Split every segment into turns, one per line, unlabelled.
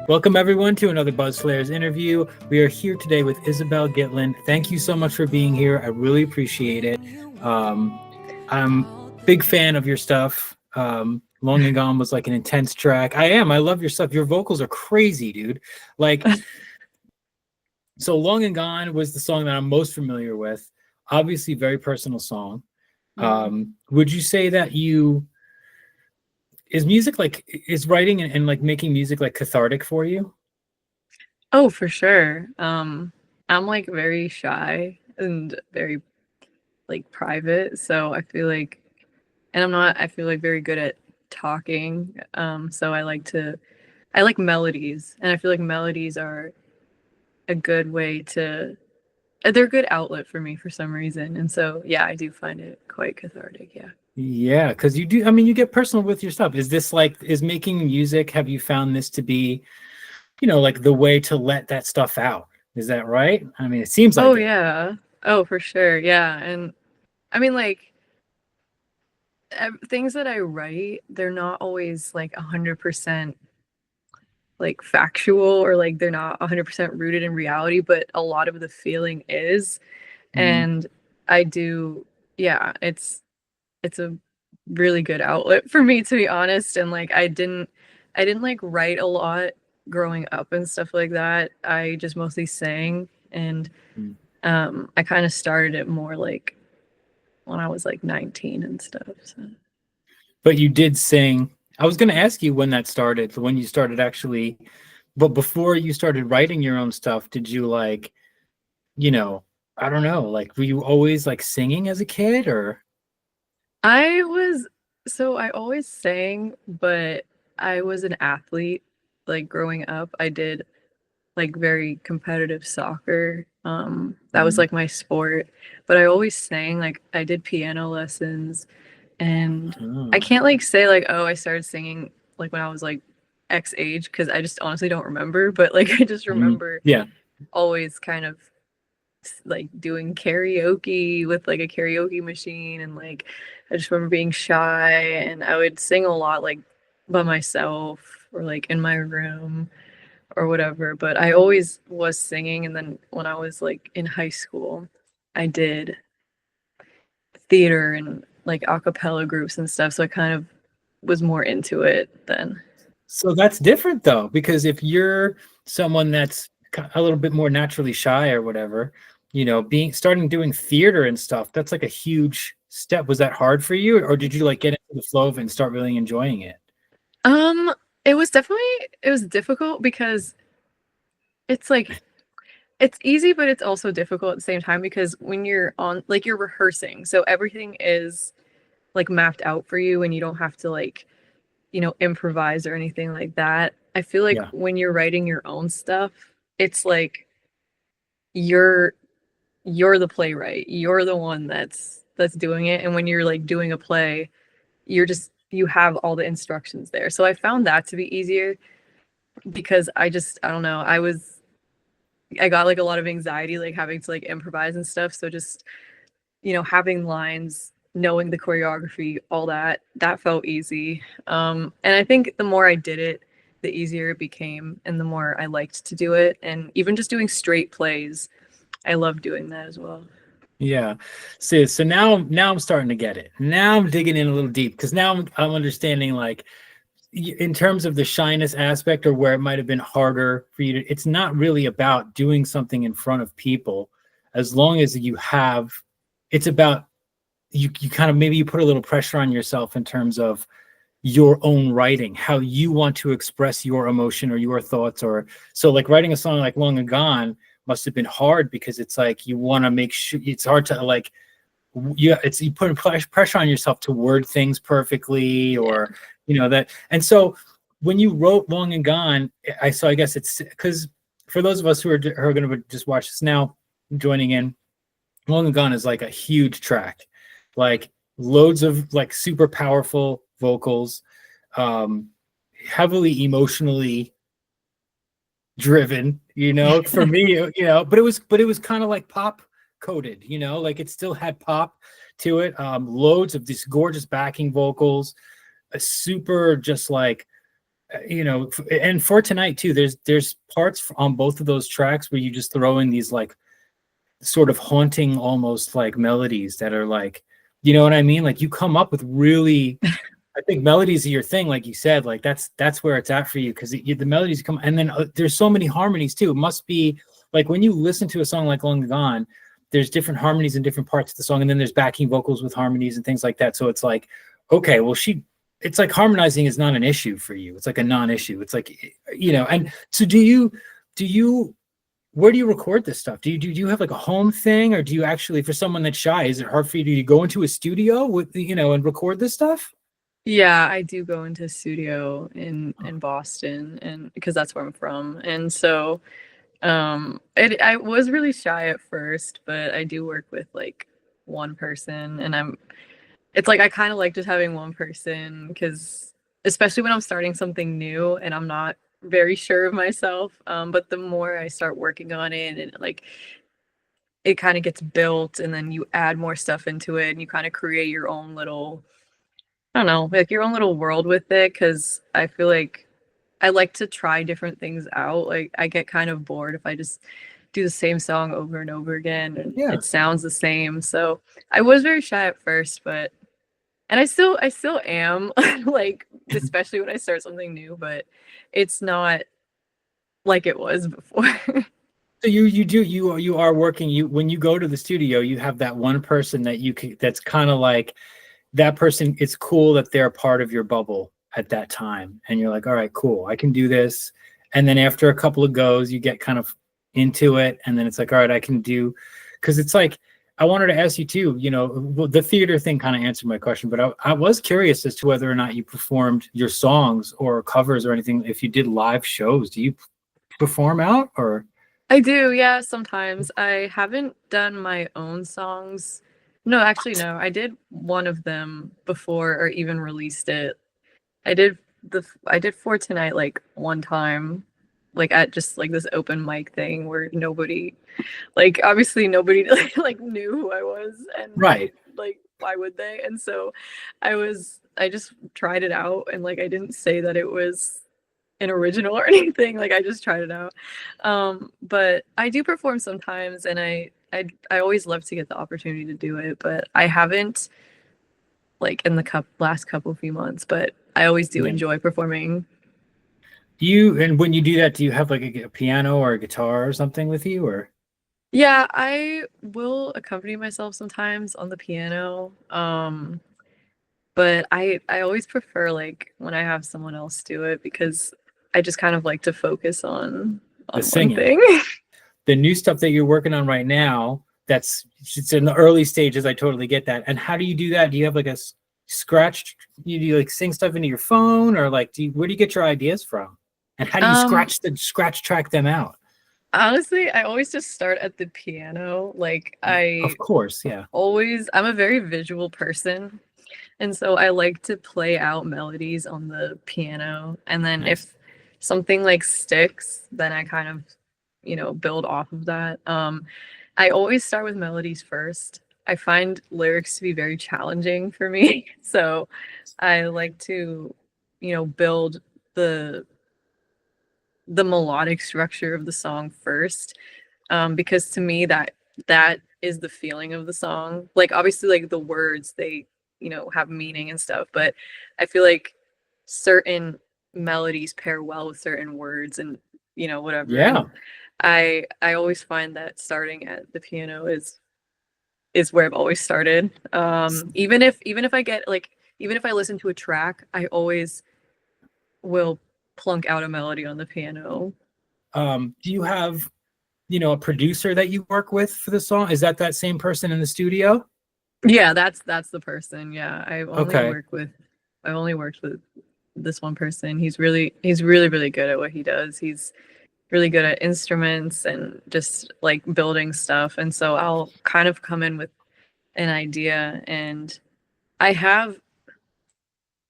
Welcome everyone to another Buzz Flares interview. We are here today with Isabelle Gitlin. Thank you so much for being here. I really appreciate it. I'm big fan of your stuff. Long and Gone was like an intense track. I love your stuff. Your vocals are crazy, dude. Like, so Long and Gone was the song that I'm most familiar with. Obviously, very personal song. Would you say that is music like, is writing and like making music like cathartic for you?
Oh, for sure. I'm like very shy and very like private, so I feel like, and I feel like very good at talking. So I like melodies, and I feel like melodies are a good way to, they're a good outlet for me for some reason. And so, yeah, I do find it quite cathartic. Yeah.
Yeah, because you do. I mean, you get personal with your stuff. Is this like, is making music, have you found this to be, like the way to let that stuff out? Is that right? I mean, it seems
Oh,
like it.
yeah. Oh, for sure. Yeah. And I mean, like, things that I write, they're not always like 100% like factual, or like they're not 100% rooted in reality, but a lot of the feeling is.
Mhm.
And I do, yeah, it's a really good outlet for me, to be honest. And like I didn't like write a lot growing up and stuff like that. I just mostly sang. And
Mm.
I kind of started it more like when I was like 19 and stuff. So
But you did sing. I was going to ask you when that started, when you started actually, but before you started writing your own stuff, did you like, you know, I don't know, like were you always like singing as a kid or?
I was I always sang, but I was an athlete. Like growing up, I did like very competitive soccer. That was
Mhm.
like my sport. But I always sang. Like I did piano lessons, and I
Oh.
can't like say like, oh, I started singing like when I was like X age, because I just honestly don't remember. But like I just
Mhm.
remember
Yeah.
always kind of like doing karaoke with like a karaoke machine. And like I just remember being shy, and I would sing a lot like by myself or like in my room or whatever. But I always was singing. And then when I was like in high school, I did theater and like a cappella groups and stuff, so I kind of was more into it then.
So that's different though, because if you're someone that's a little bit more naturally shy or whatever, being starting doing theater and stuff, that's like a huge step. Was that hard for you, or did you like get into the flow of it and start really enjoying it?
um it was difficult because it's like it's easy, but it's also difficult at the same time, because when you're on, like, you're rehearsing, so everything is like mapped out for you, and you don't have to like, improvise or anything like that. I feel like
Yeah.
when you're writing your own stuff, it's like you're you're the playwright. You're the one that's doing it. And when you're like doing a play, you have all the instructions there. So I found that to be easier, because I don't know, I got like a lot of anxiety like having to like improvise and stuff. So just, having lines, knowing the choreography, all that felt easy. And I think the more I did it, the easier it became, and the more I liked to do it. And even just doing straight plays, I love doing that as well.
Yeah. So now I'm starting to get it. Now I'm digging in a little deep because now I'm understanding like in terms of the shyness aspect or where it might have been harder for you to, it's not really about doing something in front of people as long as it's about you kind of maybe you put a little pressure on yourself in terms of your own writing, how you want to express your emotion or your thoughts. Or so like writing a song like Long and Gone must have been hard because it's like you want to make sure it's hard to like you put pressure on yourself to word things perfectly
Yeah.
or that. And so when you wrote Long and Gone, I guess it's because for those of us who are going to just watch this now, joining in, Long and Gone is like a huge track, like loads of like super powerful vocals, um, heavily emotionally driven, for me, but it was kind of like pop coded, like it still had pop to it. Loads of these gorgeous backing vocals, a super just like and for tonight too, there's parts on both of those tracks where you just throw in these like sort of haunting, almost like melodies that are like, you know what I mean? Like you come up with really, I think melodies are your thing, like you said, like that's where it's at for you because the melodies come, and then there's so many harmonies too. It must be like when you listen to a song like Long Gone, there's different harmonies in different parts of the song, and then there's backing vocals with harmonies and things like that. So it's like, okay, well, it's like harmonizing is not an issue for you. It's like a non-issue. It's like, and so do you, where do you record this stuff? Do you have like a home thing, or do you actually, for someone that's shy, is it hard for you to go into a studio with and record this stuff?
Yeah, I do go into a studio in Boston, and because that's where I'm from. And so I was really shy at first, but I do work with like one person, and it's like I kind of like just having one person because especially when I'm starting something new and I'm not very sure of myself. But the more I start working on it, and like it kind of gets built, and then you add more stuff into it, and you kind of create your own little, I don't know, like your own little world with it. Because I feel like I like to try different things out. Like I get kind of bored if I just do the same song over and over again and
Yeah.
it sounds the same. So I was very shy at first, but and I still am like especially when I start something new, but it's not like it was before.
So you are working, when you go to the studio, you have that one person that that's kind of like that person. It's cool that they're part of your bubble at that time, and you're like, all right, cool, I can do this. And then after a couple of goes, you get kind of into it, and then it's like, all right, I can do, because it's like, I wanted to ask you too, well, the theater thing kind of answered my question, but I was curious as to whether or not you performed your songs or covers or anything. If you did live shows, do you perform out or?
I do, yeah, sometimes. I haven't done my own songs. No, actually no. I did one of them before or even released it. I did For Tonight like one time, like at just like this open mic thing where nobody, like obviously nobody like knew who I was, and
Right.
like why would they? And so I just tried it out, and like I didn't say that it was an original or anything. Like I just tried it out. But I do perform sometimes, and I always love to get the opportunity to do it, but I haven't like in the last couple few months, but I always do
Yeah.
enjoy performing.
And when you do that, do you have like a piano or a guitar or something with you, or?
Yeah, I will accompany myself sometimes on the piano. But I always prefer like when I have someone else do it because I just kind of like to focus
The
on one
singing?
thing.
The new stuff that you're working on right now, it's in the early stages. I totally get that. And how do you do that? Do you have like a scratch? You like sing stuff into your phone, or like where do you get your ideas from? And how do you
Um,
scratch track them out?
Honestly, I always just start at the piano. Like
Of course, yeah.
I'm a very visual person. And so I like to play out melodies on the piano. And then
Nice.
if something like sticks, then I kind of, build off of that. I always start with melodies first. I find lyrics to be very challenging for me. So I like to, build the the melodic structure of the song first, because to me that is the feeling of the song. Like obviously like the words, they have meaning and stuff, but I feel like certain melodies pair well with certain words and whatever. And
Yeah.
I always find that starting at the piano is where I've always started. Even if I get like, even if I listen to a track, I always will plunk out a melody on the piano.
Do you have, a producer that you work with for the song? Is that same person in the studio?
Yeah, that's the person. Yeah,
Okay.
I've only worked with this one person. He's really really good at what he does. He's really good at instruments and just like building stuff. And so I'll kind of come in with an idea, and I have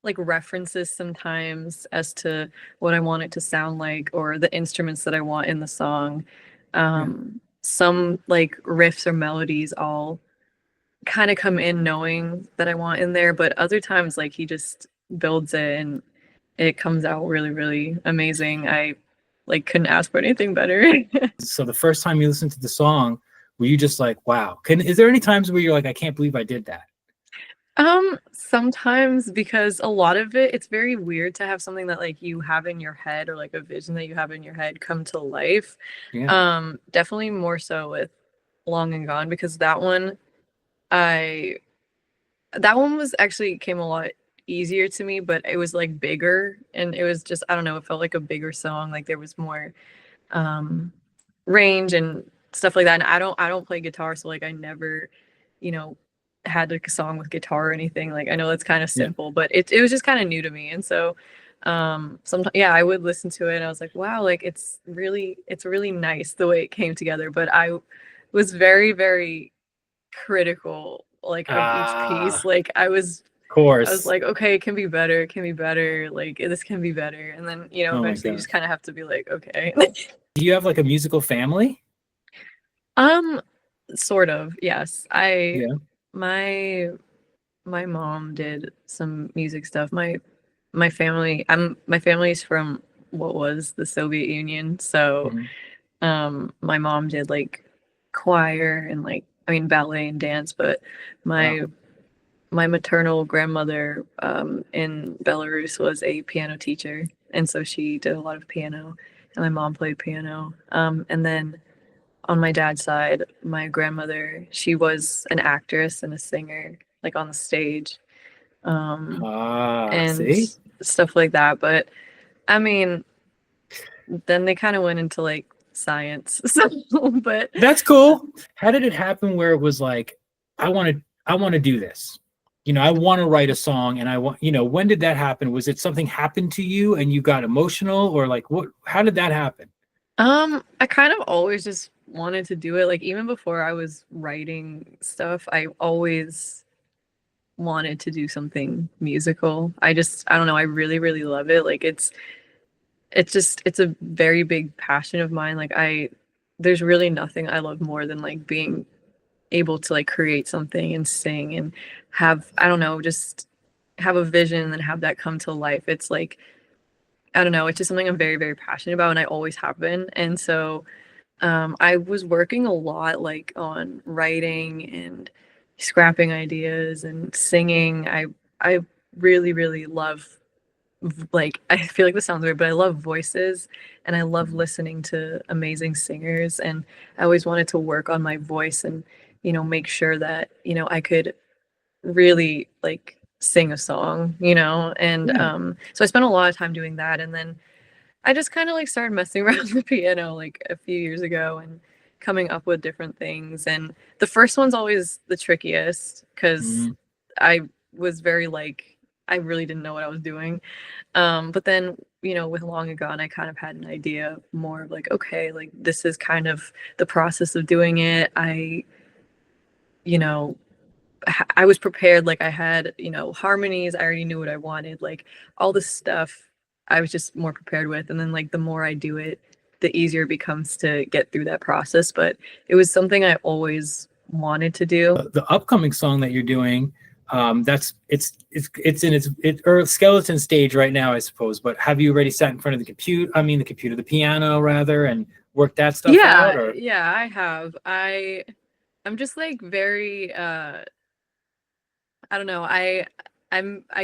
like references sometimes as to what I want it to sound like or the instruments that I want in the song.
Yeah.
Some like riffs or melodies I'll kind of come in knowing that I want in there, but other times like he just builds it, and it comes out really, really amazing. I like couldn't ask for anything better.
So the first time you listened to the song, were you just like, wow? Is there any times where you're like, I can't believe I did that?
Sometimes because a lot of it, it's very weird to have something that like you have in your head or like a vision that you have in your head come to life.
Yeah.
Definitely more so with Long and Gone because I that one was actually came a lot easier to me, but it was like bigger and it was just I don't know, it felt like a bigger song. Like there was more um range and stuff like that. And I don't play guitar, so like I never, you know, had like a song with guitar or anything. Like I know that's kind of
Yeah.
simple, but it was just kind of new to me. And so sometimes yeah, I would listen to it and I was like, wow, like it's really nice the way it came together. But I was very, very critical like of each piece.
Ah,
Like
of
I was
course.
like, okay, it can be better, it can be better, like this can be better. And then,
Oh my
eventually you just
God.
kind of have to be like, okay.
Do you have like a musical family?
Um, sort of, yes.
Yeah.
My my mom did some music stuff. My family's from what was the Soviet Union, so
Mhm.
my mom did like choir and like I mean ballet and dance, but
Wow.
my my maternal grandmother in Belarus was a piano teacher, and so she did a lot of piano, and my mom played piano. And then on my dad's side, my grandmother, she was an actress and a singer, like on the stage, um,
Ah,
and
see?
stuff like that. But I mean, then they kind of went into like science. So, but
That's cool. How did it happen where it was like, I want to do this? You know, I want to write a song and I want, when did that happen? Was it something happened to you and you got emotional or like how did that happen?
I kind of always just wanted to do it. Like even before I was writing stuff, I always wanted to do something musical. I don't know, I really, really love it. Like it's a very big passion of mine. Like there's really nothing I love more than like being able to like create something and sing and have, I don't know, just have a vision and then have that come to life. It's like, I don't know, it's just something I'm very, very passionate about and I always have been. And so I was working a lot like on writing and scrapping ideas and singing. I really, really love like I feel like this sounds weird, but I love voices and I love
Mhm.
listening to amazing singers and I always wanted to work on my voice and make sure that I could really like sing a song, and
Yeah.
so I spent a lot of time doing that and then I just kind of like started messing around with the piano like a few years ago and coming up with different things. And the first one's always the trickiest because
Mhm.
I was very like, I really didn't know what I was doing. But then, with Long and Gone, I kind of had an idea more of like, okay, like this is kind of the process of doing it. You know, I was prepared. Like I had, harmonies. I already knew what I wanted. Like all this stuff, I was just more prepared with. And then like the more I do it, the easier it becomes to get through that process. But it was something I always wanted to do.
The upcoming song that you're doing, that's it's in or skeleton stage right now, I suppose. But have you already sat in front of the computer? I mean, the piano rather, and worked that stuff out,
Yeah,
or
yeah, I have. I'm just like very I don't know. I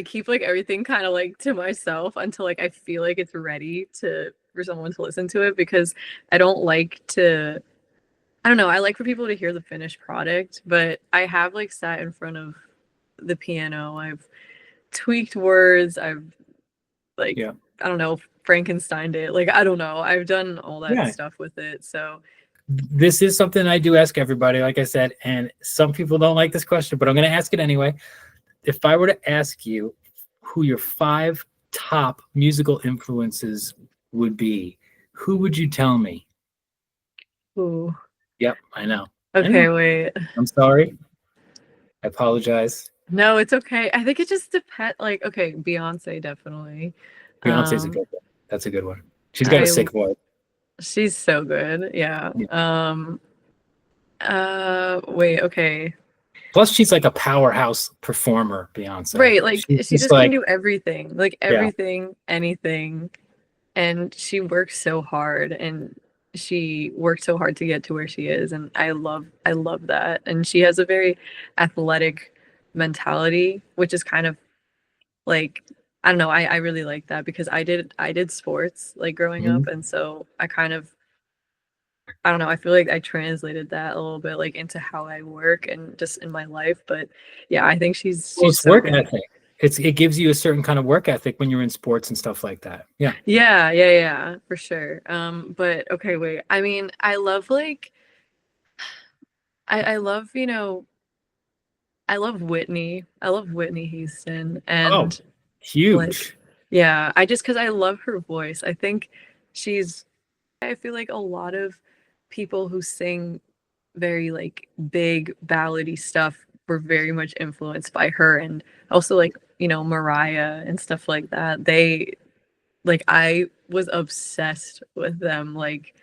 keep like everything kind of like to myself until like I feel like it's ready to for someone to listen to it because I don't like to I don't know, I like for people to hear the finished product, but I have like sat in front of the piano. I've tweaked words. I've like
yeah,
I don't know, Frankensteined it. Like I don't know. I've done all that
yeah.
stuff with it. So,
This is something I do ask everybody, like I said, and some people don't like this question, but I'm going to ask it anyway. If I were to ask you who your 5 top musical influences would be, who would you tell me?
ooh.
Yep, I know. I
Okay,
know.
wait.
I'm sorry. I apologize.
No, it's okay. I think it just depends. Like, okay, Beyonce definitely.
Beyonce's a
Um,
good one. That's a good one. She's got a
I
sick voice.
she's so good. Yeah.
Yeah.
Wait, okay.
Plus, she's like a powerhouse performer, Beyonce.
Right, like
She's
she
just
just can
like,
do everything, like
yeah.
everything, anything. And she works so hard, and she worked so hard to get to where she is, and I love that. And she has a very athletic mentality, which is kind of like, I don't know, I really like that because I did sports like growing up,
Mhm.
and so I kind of, I don't know, I feel like I translated that a little bit like into how I work and just in my life. But yeah, I think
Well,
she's
it's
so
work
good.
ethic. It gives you a certain kind of work ethic when you're in sports and stuff like that. Yeah.
Yeah, yeah, yeah, for sure. But okay, wait. I mean, I love like I love, I love Whitney. I love Whitney Houston.
Oh,
And like,
huge.
yeah, I just because I love her voice. I think she's, I feel like a lot of people who sing very like big ballady stuff were very much influenced by her, and also like, Mariah and stuff like that. They, like, I was obsessed with them like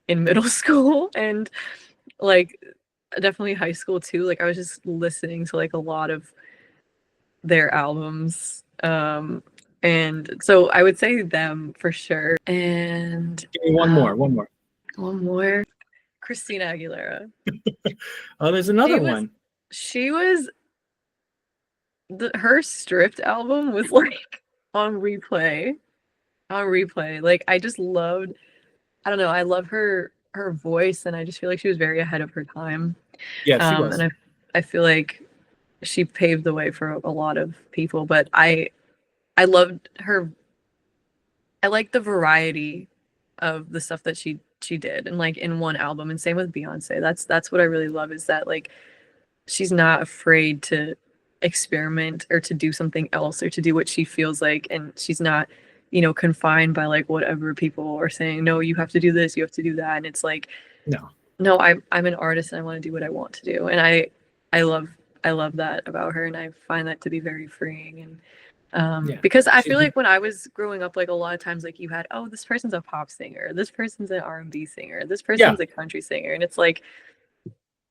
in middle school, and like definitely high school too. Like I was just listening to like a lot of their albums. And so I would say them for sure. And
Give me one more. One more.
one more, Christina Aguilera.
Oh, there's
She
another
was
one.
she was her Stripped album was like on replay. On replay. Like I just loved, I don't know, I love her voice, and I just feel like she was very ahead of her time.
Yeah, she
And
was.
I feel like she paved the way for a lot of people. But I loved her. I like the variety of the stuff that she did, and like in one album. And same with Beyonce. That's what I really love, is that like she's not afraid to experiment or to do something else or to do what she feels like, and she's not, confined by like whatever people are saying. No, you have to do this, you have to do that. And it's like,
No.
no, I'm an artist and I want to do what I want to do. And I love I love that about her, and I find that to be very freeing. And
Yeah.
because I
She's
feel like when I was growing up, like a lot of times, like you had, oh, this person's a pop singer, this person's an R&B singer, this
yeah.
person's a country singer, and it's like,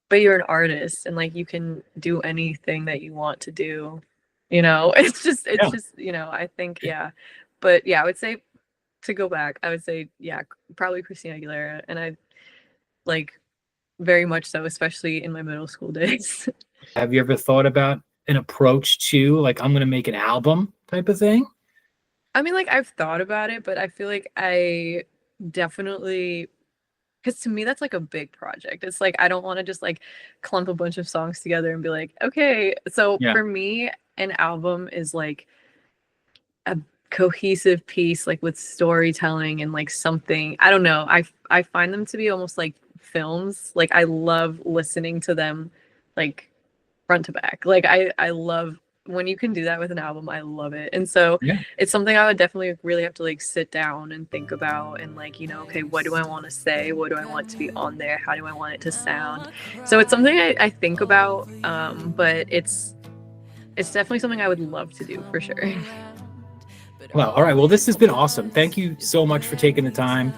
but you're an artist, and like you can do anything that you want to do. It's
Yeah.
just, I think, yeah. But yeah, I would say, to go back, I would say, yeah, probably Christina Aguilera. And I like, very much so, especially in my middle school days.
Have you ever thought about an approach to like I'm gonna make an album type of thing?
I mean, like, I've thought about it, but I feel like I definitely, because to me that's like a big project. It's like I don't want to just like clump a bunch of songs together and be like, okay. So
Yeah.
for me, an album is like a cohesive piece, like with storytelling and like something. I don't know. I find them to be almost like films. Like I love listening to them, like front to back. Like I love when you can do that with an album. I love it. And so
Yeah.
it's something I would definitely really have to like sit down and think about, and like, okay, what do I want to say? What do I want to be on there? How do I want it to sound? So it's something I think about, but it's definitely something I would love to do for sure.
Well, all right. Well, this has been awesome. Thank you so much for taking the time.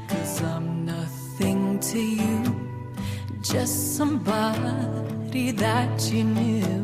'Cause I'm nothing to you, just somebody that you knew.